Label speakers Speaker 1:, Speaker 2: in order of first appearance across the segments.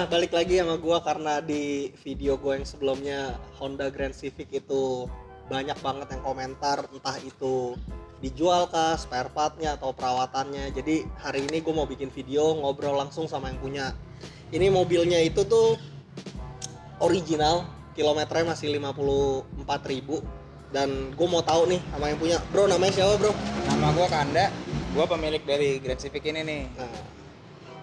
Speaker 1: Nah, balik lagi sama gua karena di video gua yang sebelumnya Honda Grand Civic itu banyak banget yang komentar entah itu dijual kah, spare partnya atau perawatannya. Jadi hari ini gua mau bikin video ngobrol langsung sama yang punya. Ini mobilnya itu tuh original, kilometernya masih 54.000 dan gua mau tahu nih sama yang punya. Bro, namanya siapa, Bro?
Speaker 2: Nama gue Kanda, gue pemilik dari Grand Civic ini nih.
Speaker 1: Nah,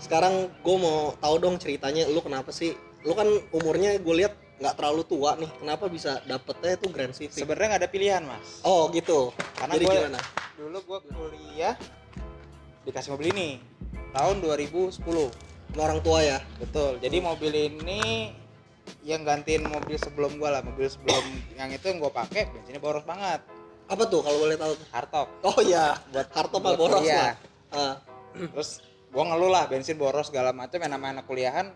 Speaker 1: sekarang gue mau tahu dong ceritanya, lu kenapa sih? Lu kan umurnya gue lihat nggak terlalu tua nih, kenapa bisa dapetnya itu Grand Civic?
Speaker 2: Sebenarnya nggak ada pilihan mas.
Speaker 1: Oh gitu.
Speaker 2: Karena
Speaker 1: jadi
Speaker 2: gue
Speaker 1: gimana?
Speaker 2: dulu gue kuliah dikasih mobil ini tahun 2010.
Speaker 1: Sama orang tua ya?
Speaker 2: Betul. Jadi mobil ini yang gantiin mobil sebelum gue lah. Mobil sebelum yang itu yang gue pakai bensinnya boros banget.
Speaker 1: Apa tuh kalau boleh tahu?
Speaker 2: Hardtop.
Speaker 1: Oh iya, buat kartu mah boros
Speaker 2: iya.
Speaker 1: lah.
Speaker 2: Terus gue ngeluh lah bensin boros segala macam. Yang namanya anak kuliahan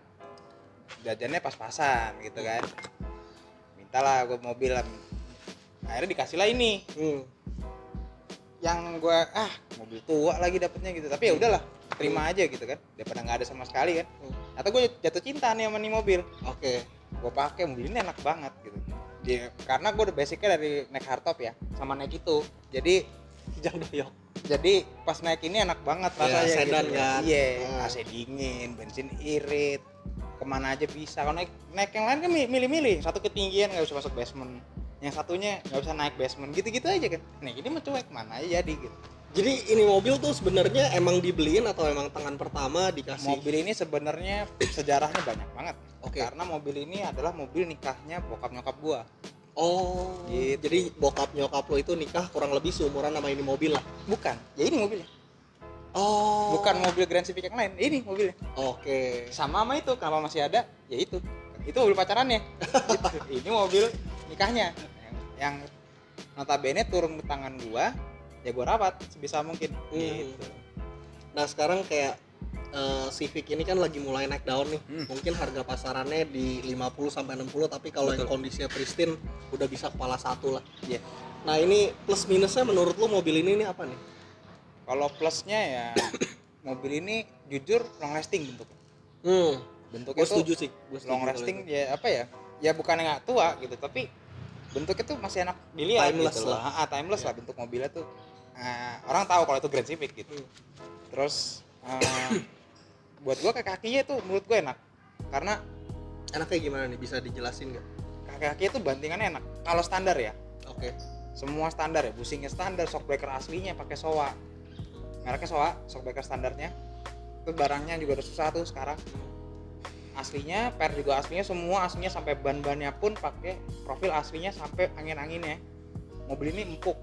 Speaker 2: jajannya pas-pasan gitu kan. Mintalah gue mobil lah. Akhirnya dikasih lah ini. Yang gue mobil tua lagi dapetnya gitu. Tapi ya udahlah, terima aja gitu kan. Daripada nggak ada sama sekali kan. Atau gue jatuh cinta nih sama nih mobil.
Speaker 1: Oke.
Speaker 2: Gue pakai mobil ini enak banget gitu. Karena gue udah basicnya dari naik hardtop ya, sama naik itu. Jadi
Speaker 1: Jangan doyok.
Speaker 2: Jadi pas naik ini enak banget rasanya
Speaker 1: sedan
Speaker 2: gitu.
Speaker 1: kan.
Speaker 2: Iya, AC dingin, bensin irit, kemana aja bisa. Kalau naik yang lain kan milih-milih. Satu ketinggian nggak bisa masuk basement, yang satunya nggak bisa naik basement, gitu-gitu aja kan. Nah ini mah cuek, mana aja jadi gitu.
Speaker 1: Jadi ini mobil tuh sebenarnya emang dibeliin atau emang tangan pertama dikasih?
Speaker 2: Mobil ini sebenarnya sejarahnya banyak banget.
Speaker 1: Oke.
Speaker 2: Karena mobil ini adalah mobil nikahnya bokap nyokap gua.
Speaker 1: Oh,
Speaker 2: Gitu.
Speaker 1: Jadi bokap nyokap lo itu nikah kurang lebih seumuran sama ini mobil lah?
Speaker 2: Bukan, ya ini mobilnya.
Speaker 1: Oh.
Speaker 2: Bukan mobil Grand Civic yang lain, ini mobilnya.
Speaker 1: Oke.
Speaker 2: Sama itu, kenapa masih ada? Ya itu mobil pacarannya. Gitu. Ini mobil nikahnya yang notabene turun ke tangan gua, ya gua rawat sebisa mungkin. Gitu.
Speaker 1: Nah sekarang kayak Civic ini kan lagi mulai naik daun nih. Mungkin harga pasarannya di 50-60, tapi kalau yang kondisinya pristine udah bisa kepala satu lah.
Speaker 2: Iya.
Speaker 1: Nah ini plus minusnya menurut lu mobil ini apa nih?
Speaker 2: Kalau plusnya ya mobil ini jujur long lasting bentuknya. Bentuknya
Speaker 1: Gue setuju sih.
Speaker 2: Long lasting ya apa ya? Ya bukannya nggak tua gitu, tapi bentuknya tuh masih enak dilihat.
Speaker 1: Timeless
Speaker 2: gitu
Speaker 1: lah.
Speaker 2: Timeless lah bentuk mobilnya tuh. Orang tahu kalau itu Grand Civic gitu. Terus buat gua kakinya tuh menurut gua enak. Karena
Speaker 1: enaknya gimana nih, bisa dijelasin nggak?
Speaker 2: kakinya tuh bantingannya enak. Kalau standar ya.
Speaker 1: Oke.
Speaker 2: Semua standar ya, bushingnya standar, shockbreaker aslinya pakai Showa. Mereknya Showa, shockbreaker standarnya. Itu barangnya juga udah susah tuh sekarang. Aslinya, per juga aslinya, semua aslinya sampai ban-bannya pun pakai profil aslinya sampai angin-anginnya. Mobil ini empuk.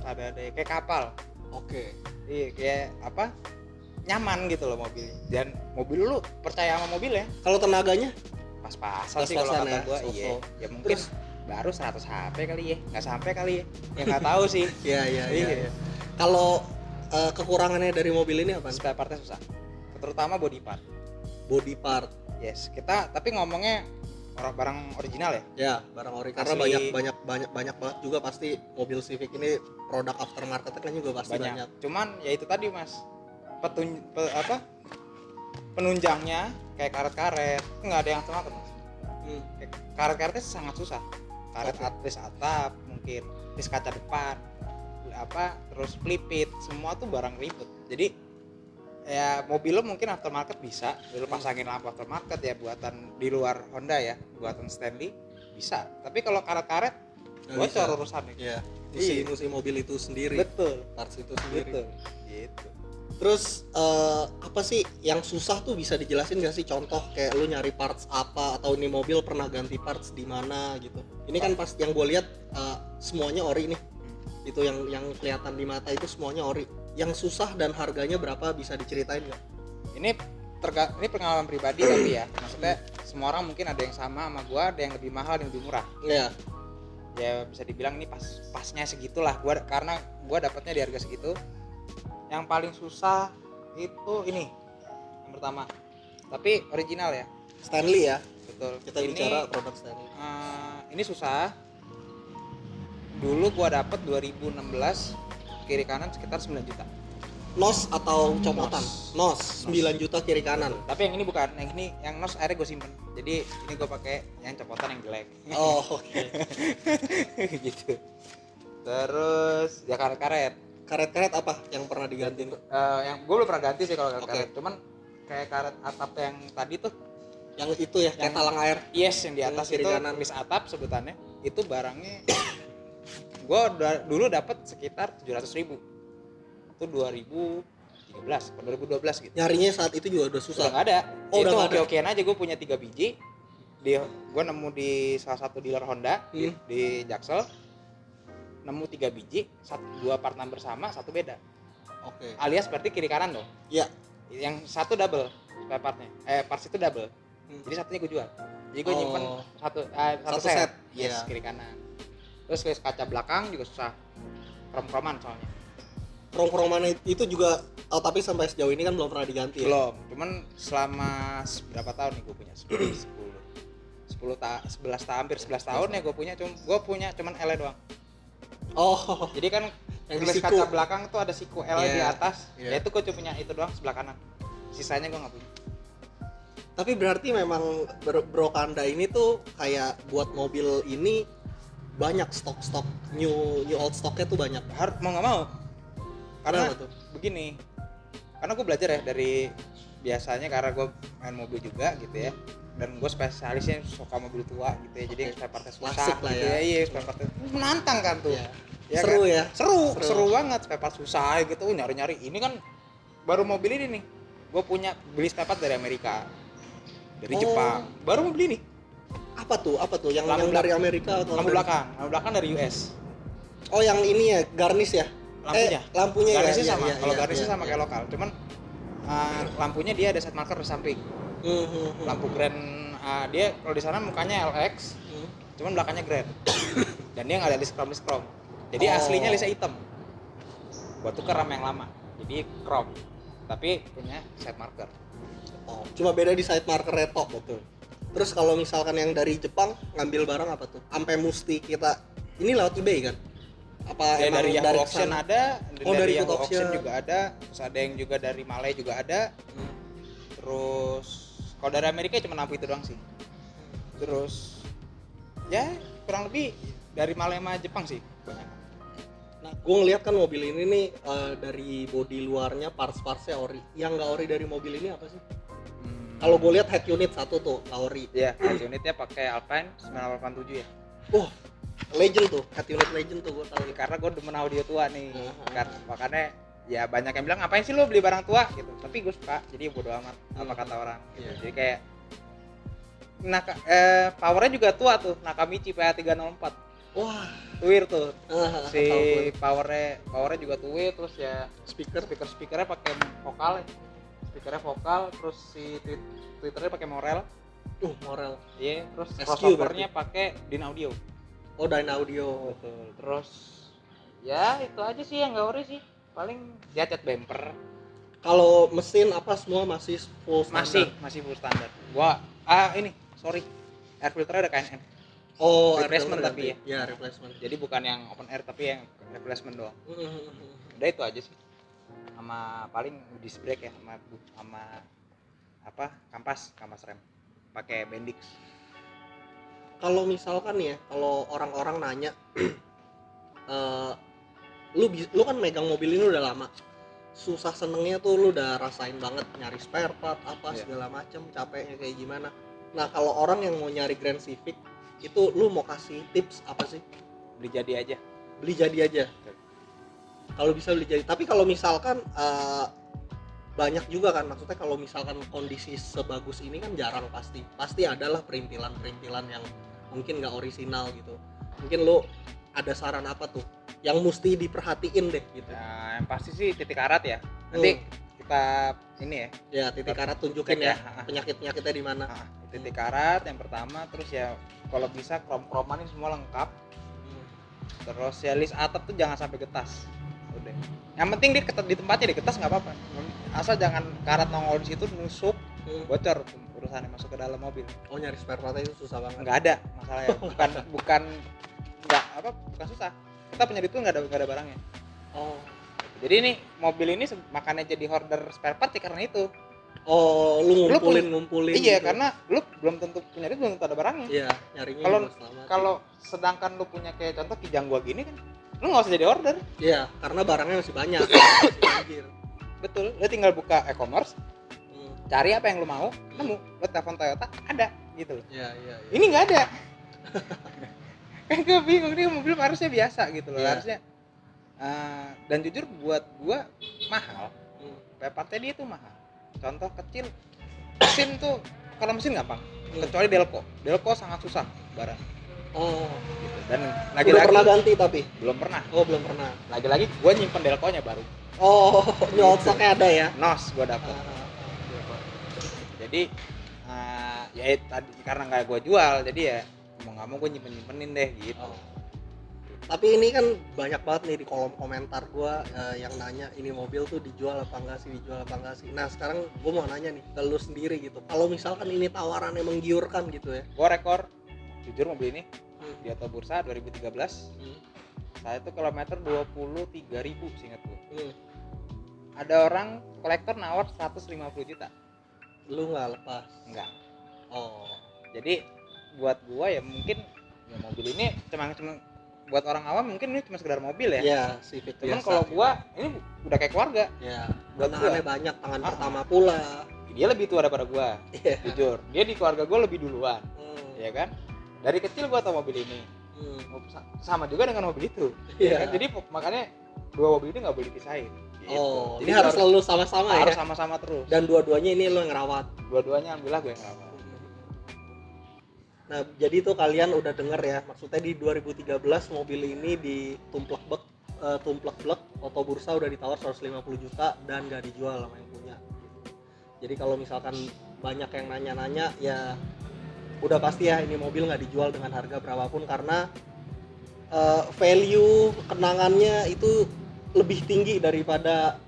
Speaker 2: Ada kayak kapal.
Speaker 1: Oke.
Speaker 2: Iya, kayak apa? Nyaman gitu loh mobil. Dan mobil lu percaya sama mobil ya?
Speaker 1: Kalau tenaganya?
Speaker 2: Pas-pasan sih kalau kata
Speaker 1: ya,
Speaker 2: gua.
Speaker 1: so-so.
Speaker 2: Iya. Ya mungkin baru 100 HP kali ya. Nggak sampai kali ya. Ya nggak tahu sih.
Speaker 1: Iya. Kalau kekurangannya dari mobil ini apa?
Speaker 2: Spare partnya susah. Terutama body part.
Speaker 1: Body part.
Speaker 2: Yes, kita tapi ngomongnya barang original ya.
Speaker 1: Ya, barang ori. Karena
Speaker 2: Asli.
Speaker 1: banyak banget juga pasti mobil Civic ini produk aftermarket kan juga pasti banyak.
Speaker 2: Cuman ya itu tadi Mas. Penunjangnya kayak karet-karet nggak ada yang aftermarket Mas. Karet-karetnya sangat susah. Karet atas atap mungkin, tis kaca depan, terus pelipit, semua tuh barang ribet. Jadi ya mobil lo mungkin aftermarket bisa, lo pasangin lampu aftermarket ya buatan di luar Honda ya, buatan Stanley bisa. Tapi kalau karet-karet bocor urusannya.
Speaker 1: Iya. Musi mobil itu sendiri.
Speaker 2: Betul.
Speaker 1: Parts itu sendiri.
Speaker 2: Betul. Gitu.
Speaker 1: Terus apa sih yang susah tuh, bisa dijelasin nggak sih, contoh kayak lu nyari parts apa, atau ini mobil pernah ganti parts di mana gitu. Ini kan pas yang gue lihat semuanya ori nih. Itu yang kelihatan di mata itu semuanya ori. Yang susah dan harganya berapa, bisa diceritain nggak?
Speaker 2: Ini pengalaman pribadi tapi ya, maksudnya semua orang mungkin ada yang sama gua, ada yang lebih mahal, ada yang lebih murah.
Speaker 1: Iya.
Speaker 2: Ya bisa dibilang ini pasnya segitulah. Karena gua dapatnya di harga segitu. Yang paling susah itu ini yang pertama, tapi original ya.
Speaker 1: Stanley ya.
Speaker 2: Betul.
Speaker 1: Kita bicara produk Stanley.
Speaker 2: Ini susah. Dulu gua dapet 2016 kiri kanan sekitar 9 juta.
Speaker 1: nos atau copotan? Nos 9 juta kiri kanan.
Speaker 2: Tapi yang ini bukan, yang ini yang nos akhirnya gue simpen. Jadi ini gue pakai yang copotan yang jelek.
Speaker 1: Oh, oke.
Speaker 2: Gitu. Terus ya karet-karet.
Speaker 1: Karet-karet apa yang pernah digantiin?
Speaker 2: Yang gue belum pernah ganti sih kalau karet.
Speaker 1: Oke.
Speaker 2: Cuman kayak karet atap yang tadi tuh,
Speaker 1: Yang itu ya, kayak
Speaker 2: Yang-
Speaker 1: talang air.
Speaker 2: yes, yang di atas
Speaker 1: Kiri
Speaker 2: itu
Speaker 1: kanan.
Speaker 2: tulis atap sebutannya. Itu barangnya gue dulu dapat sekitar 700.000. Itu 2013 atau 2012 gitu.
Speaker 1: Nyarinya saat itu juga udah
Speaker 2: Udah
Speaker 1: susah.
Speaker 2: nggak ada.
Speaker 1: Oh,
Speaker 2: Itu
Speaker 1: udah nggak ada.
Speaker 2: oke-okean aja, gue punya 3 biji. Gue nemu di salah satu dealer Honda di Jaksel. Nemu 3 biji, 2 part number sama, 1 beda.
Speaker 1: Oke.
Speaker 2: Alias berarti kiri kanan dong.
Speaker 1: Iya.
Speaker 2: Yang satu double spare partnya. Parts itu double. Jadi satunya gue jual. Jadi gue nyimpen satu
Speaker 1: Satu
Speaker 2: set.
Speaker 1: set.
Speaker 2: Yes,
Speaker 1: Iya.
Speaker 2: kiri kanan. Terus kaca belakang juga susah. Krom-kroman soalnya.
Speaker 1: Krom-kroman itu juga tapi sampai sejauh ini kan belum pernah diganti ya?
Speaker 2: Belum. Cuman selama berapa tahun nih gue punya? 11 tahun, hampir 11 tahun ya gue punya cuman L doang.
Speaker 1: Oh,
Speaker 2: Jadi kan
Speaker 1: yang
Speaker 2: tulis
Speaker 1: di siku.
Speaker 2: kaca belakang tuh ada siku L di
Speaker 1: Iya,
Speaker 2: atas.
Speaker 1: iya.
Speaker 2: Ya itu gue cuma punya itu doang sebelah kanan. Sisanya gue nggak punya.
Speaker 1: tapi berarti memang Brokanda ini tuh kayak buat mobil ini banyak stok new old stocknya tuh banyak.
Speaker 2: Harus mau nggak mau. Karena
Speaker 1: Kenapa tuh?
Speaker 2: begini. Karena gue belajar ya dari biasanya karena gue main mobil juga gitu ya. Dan gue spesialisnya suka mobil tua gitu ya. Jadi spare partnya susah
Speaker 1: Klasik lah
Speaker 2: gitu
Speaker 1: ya.
Speaker 2: ya. Iya, spare partnya menantang kan tuh.
Speaker 1: Iya.
Speaker 2: Ya
Speaker 1: Seru
Speaker 2: kan?
Speaker 1: ya?
Speaker 2: Seru banget, spare part susah gitu, nyari-nyari. Ini kan baru mobil ini nih. Gue beli spare part dari Amerika. Dari
Speaker 1: Oh.
Speaker 2: Jepang. Baru mau beli nih.
Speaker 1: Apa tuh? Yang
Speaker 2: Lampu
Speaker 1: dari Amerika atau
Speaker 2: Lampu
Speaker 1: dari-
Speaker 2: belakang dari US.
Speaker 1: Oh, yang ini ya, garnish ya?
Speaker 2: Lampunya.
Speaker 1: Lampunya ya.
Speaker 2: Garnisnya
Speaker 1: iya,
Speaker 2: sama.
Speaker 1: iya,
Speaker 2: Kalau
Speaker 1: iya,
Speaker 2: garnisnya
Speaker 1: iya,
Speaker 2: sama
Speaker 1: iya.
Speaker 2: kayak lokal. Cuman lampunya dia ada set marker di samping. Lampu grand dia kalau di sana mukanya LX, cuman belakangnya grand. Dan dia nggak ada list chrome. Jadi
Speaker 1: Oh.
Speaker 2: aslinya listnya hitam. Gua tuker sama yang lama. Jadi chrome. Tapi punya set marker.
Speaker 1: Oh, cuma beda di side marker reto.
Speaker 2: Betul.
Speaker 1: Terus kalau misalkan yang dari Jepang ngambil barang apa tuh? Sampai mesti kita ini lewat eBay kan? Apa
Speaker 2: Ya,
Speaker 1: emang
Speaker 2: dari Yahoo Auction
Speaker 1: kesana?
Speaker 2: ada,
Speaker 1: Oh, dari
Speaker 2: Yahoo
Speaker 1: Yahoo
Speaker 2: Auction
Speaker 1: Auction.
Speaker 2: juga ada, terus ada yang juga dari Malay juga ada. Terus kalau dari Amerika cuma lampu itu doang sih. Terus ya kurang lebih dari Malay sama Jepang sih banyak.
Speaker 1: Nah, gue ngeliat kan mobil ini nih dari bodi luarnya parts-partsnya ori. Yang nggak ori dari mobil ini apa sih? Kalau gue lihat head unit satu tuh nggak ori.
Speaker 2: Ya, head unitnya pakai Alpine 987 ya.
Speaker 1: Legend tuh, head unit legend tuh gue tahu.
Speaker 2: Karena gue demen audio tua nih,
Speaker 1: Aha.
Speaker 2: makanya ya banyak yang bilang ngapain sih lo beli barang tua gitu. Tapi gue suka, jadi bodo amat apa kata orang. Gitu.
Speaker 1: Iya.
Speaker 2: Jadi kayak powernya juga tua tuh, Nakamichi PA304.
Speaker 1: Wah,
Speaker 2: Tuir tuh. Si
Speaker 1: tahu gue.
Speaker 2: powernya juga tuir, terus ya speakernya pakai vokal ya. Speakernya vokal, terus si Twitternya pakai Morel.
Speaker 1: Morel.
Speaker 2: Iya, terus
Speaker 1: SQ
Speaker 2: crossovernya pakai Din Audio.
Speaker 1: Oh, Dyna Audio.
Speaker 2: Betul. Terus ya itu aja sih yang nggak ori sih. Paling dia cat bumper.
Speaker 1: Kalau mesin apa semua masih full standar?
Speaker 2: Masih full standar. Ini sorry, air filternya ada KNN.
Speaker 1: Oh,
Speaker 2: Replacement
Speaker 1: air filter
Speaker 2: tapi
Speaker 1: ganti. Ya, replacement.
Speaker 2: Jadi bukan yang open air tapi yang replacement doang. Udah itu aja sih. Sama paling disc brake ya, sama apa kampas rem. Pakai Bendix.
Speaker 1: Kalau misalkan nih ya, kalau orang-orang nanya lu kan megang mobil ini udah lama. Susah senengnya tuh lu udah rasain banget nyari spare part apa
Speaker 2: Iya.
Speaker 1: segala macem, capeknya kayak gimana. Nah, kalau orang yang mau nyari Grand Civic itu lu mau kasih tips apa sih?
Speaker 2: Beli jadi aja.
Speaker 1: Beli jadi aja. Kalau bisa beli jadi. Tapi kalau misalkan banyak juga kan, maksudnya kalau misalkan kondisi sebagus ini kan jarang, pasti adalah perintilan yang mungkin nggak orisinal gitu. Mungkin lu ada saran apa tuh yang mesti diperhatiin deh gitu?
Speaker 2: Nah, yang pasti sih titik karat ya. Nanti kita ini ya.
Speaker 1: Ya, titik karat tunjukin
Speaker 2: Cek
Speaker 1: ya,
Speaker 2: ya.
Speaker 1: penyakitnya di mana.
Speaker 2: Titik karat yang pertama, terus ya kalau bisa krom-kroman ini semua lengkap. Terus ya list atap tuh jangan sampai getas. Udah. Yang penting dia di tempatnya di getas nggak apa-apa. Asal jangan karat nongol di situ nusuk, bocor urusannya masuk ke dalam mobil.
Speaker 1: Oh, nyari spare part itu susah banget.
Speaker 2: Nggak ada masalahnya. Bukan susah. Kita punya itu nggak ada barangnya.
Speaker 1: Oh,
Speaker 2: Jadi ini mobil ini makanya jadi hoarder spare part ya karena itu.
Speaker 1: Oh, lu ngumpulin
Speaker 2: Iya,
Speaker 1: gitu.
Speaker 2: karena lu belum tentu punya duit, belum tentu ada barangnya.
Speaker 1: Iya, nyarinya
Speaker 2: Kalau
Speaker 1: juga selama.
Speaker 2: kalau sedangkan lu punya kayak contoh kijang gua gini kan, lu nggak usah jadi order.
Speaker 1: Iya, karena barangnya masih banyak. Masih banjir.
Speaker 2: Betul, lu tinggal buka e-commerce,
Speaker 1: Hmm.
Speaker 2: cari apa yang lu mau, nemu, lu telepon Toyota, ada gitu loh.
Speaker 1: Iya, iya, iya.
Speaker 2: Ini nggak ada. Kan gue bingung, ini mobil harusnya biasa gitu loh,
Speaker 1: Iya.
Speaker 2: harusnya. Dan jujur buat gua mahal, spare partnya dia tuh mahal. Contoh kecil, mesin tuh, kalau mesin gampang, kecuali Delco sangat susah barang.
Speaker 1: Oh,
Speaker 2: Gitu. Dan
Speaker 1: udah
Speaker 2: lagi-lagi
Speaker 1: pernah ganti tapi?
Speaker 2: belum pernah.
Speaker 1: Oh, belum pernah.
Speaker 2: Lagi-lagi gua nyimpen Delco-nya baru.
Speaker 1: Oh, nyolot stoknya ada ya?
Speaker 2: Nos gua dapet.
Speaker 1: Ah,
Speaker 2: Jadi ya tadi karena nggak gua jual, jadi ya mau nggak mau gua nyimpenin deh gitu.
Speaker 1: oh. Tapi ini kan banyak banget nih di kolom komentar gua yang nanya ini mobil tuh dijual apa enggak sih. Nah, sekarang gua mau nanya nih ke lu sendiri gitu. Kalau misalkan ini tawaran yang menggiurkan gitu ya.
Speaker 2: Gua rekor jujur mobil ini di Auto Bursa 2013. Saya tuh kilometer 23.000 seingat gua. Ada orang kolektor nawar 150 juta.
Speaker 1: Lu nggak lepas?
Speaker 2: Enggak.
Speaker 1: Oh,
Speaker 2: Jadi buat gua ya mungkin ya mobil ini cuma buat orang awam mungkin ini cuma sekedar mobil ya.
Speaker 1: ya Civic
Speaker 2: Cuman
Speaker 1: biasa.
Speaker 2: kalau gua ini udah kayak keluarga.
Speaker 1: Ya,
Speaker 2: buat
Speaker 1: tangannya
Speaker 2: gua.
Speaker 1: banyak, tangan pertama pula.
Speaker 2: Dia lebih tua daripada gua.
Speaker 1: Iya.
Speaker 2: Jujur, dia di keluarga gua lebih duluan, ya kan? Dari kecil gua tahu mobil ini. Sama juga dengan mobil itu.
Speaker 1: Iya.
Speaker 2: Ya kan? Jadi makanya dua mobil ini nggak boleh dipisahin. Gitu.
Speaker 1: Oh,
Speaker 2: Jadi
Speaker 1: ini harus selalu sama-sama ya.
Speaker 2: harus sama-sama terus.
Speaker 1: Dan dua-duanya ini lo yang ngerawat.
Speaker 2: Dua-duanya alhamdulillah gue yang rawat.
Speaker 1: Nah, jadi tuh kalian udah denger ya, maksudnya di 2013 mobil ini di Tumplek-blek Auto Bursa udah ditawar 150 juta dan gak dijual sama yang punya. Jadi kalau misalkan banyak yang nanya-nanya ya udah pasti ya ini mobil nggak dijual dengan harga berapapun karena value kenangannya itu lebih tinggi daripada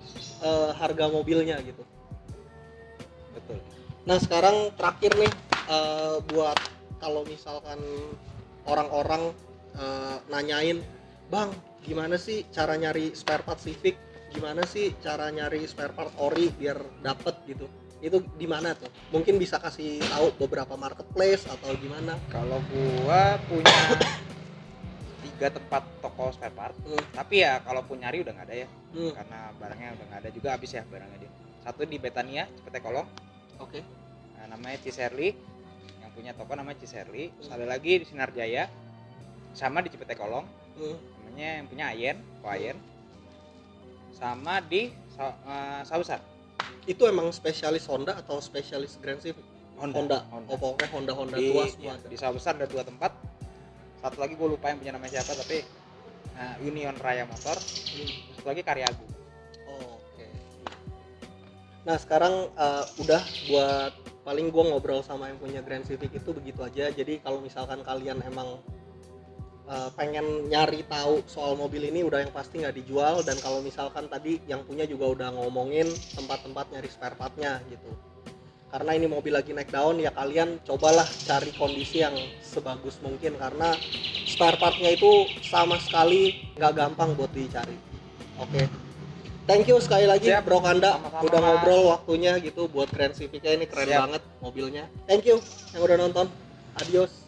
Speaker 1: harga mobilnya gitu.
Speaker 2: Betul.
Speaker 1: Nah sekarang terakhir nih buat kalau misalkan orang-orang nanyain, bang gimana sih cara nyari spare part Civic, gimana sih cara nyari spare part ori biar dapet gitu, itu di mana tuh? Mungkin bisa kasih tahu beberapa marketplace atau gimana?
Speaker 2: Kalau gua punya 3 tempat toko spare part, tapi ya kalaupun nyari udah nggak ada ya, karena barangnya udah nggak ada juga, habis ya barangnya dia. Satu di Betania, Cipete Kolong.
Speaker 1: Oke.
Speaker 2: Nah, namanya Ciserli, yang punya toko namanya Ciserli. Terus ada lagi di Sinarjaya, sama di Cipete Kolong, namanya yang punya Ayen, Ayen. Sama di Sausar.
Speaker 1: Itu emang spesialis Honda atau spesialis Grand Civic? Honda. Oh pokoknya Honda
Speaker 2: Di,
Speaker 1: tua semua.
Speaker 2: di Sausar ada 2 tempat. Satu lagi gue lupa yang punya namanya siapa, tapi Union Raya Motor. Satu lagi Karyagu.
Speaker 1: Oke. Nah sekarang udah buat paling gue ngobrol sama yang punya Grand Civic itu begitu aja. Jadi kalau misalkan kalian emang pengen nyari tahu soal mobil ini udah yang pasti nggak dijual, dan kalau misalkan tadi yang punya juga udah ngomongin tempat-tempat nyari spare partnya gitu. Karena ini mobil lagi naik daun ya, kalian cobalah cari kondisi yang sebagus mungkin karena spare partnya itu sama sekali nggak gampang buat dicari. Oke. Thank you sekali lagi. Siap. Bro Kanda
Speaker 2: Sama-sama,
Speaker 1: udah ngobrol waktunya gitu buat Grand Civic-nya, ini keren
Speaker 2: Siap.
Speaker 1: banget mobilnya. Thank you yang udah nonton. Adios.